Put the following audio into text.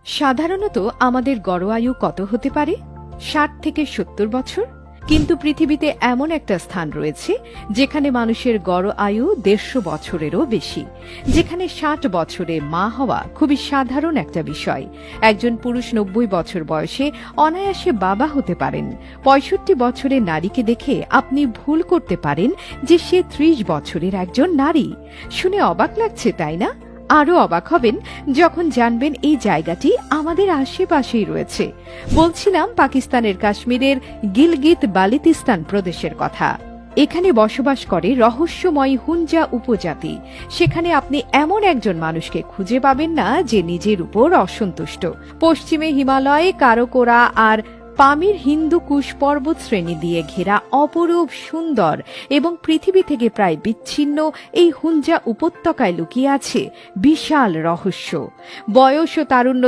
সাধারণত আমাদের গড় আয়ু কত হতে পারে? ৬০ থেকে ৭০ বছর। কিন্তু পৃথিবীতে এমন একটা স্থান রয়েছে যেখানে মানুষের গড় আয়ু ১৫০ বছরেরও বেশি, যেখানে ৬০ বছরে মা হওয়া খুবই সাধারণ একটা বিষয়। একজন পুরুষ ৯০ বছর বয়সে অনায়াসে বাবা হতে পারেন। ৬৫ বছরের নারীকে দেখে আপনি ভুল করতে পারেন যে সে ৩০ বছরের একজন নারী। শুনে অবাক লাগছে, তাই না? আরও অবাক হবেন যখন জানবেন এই জায়গাটি আমাদের আশেপাশেই রয়েছে। বলছিলাম পাকিস্তানের কাশ্মীরের গিলগিত বালতিস্তান প্রদেশের কথা। এখানে বসবাস করে রহস্যময় হুঞ্জা উপজাতি। সেখানে আপনি এমন একজন মানুষকে খুঁজে পাবেন না যে নিজের উপর অসন্তুষ্ট। পশ্চিমে হিমালয়ে কারাকোরা আর পামির হিন্দুকুশ পর্বত শ্রেণী দিয়ে ঘেরা অপরূপ সুন্দর এবং পৃথিবী থেকে প্রায় বিচ্ছিন্ন এই হুঞ্জা উপত্যকায় লুকিয়ে আছে বিশাল রহস্য। বয়স ও তারুণ্য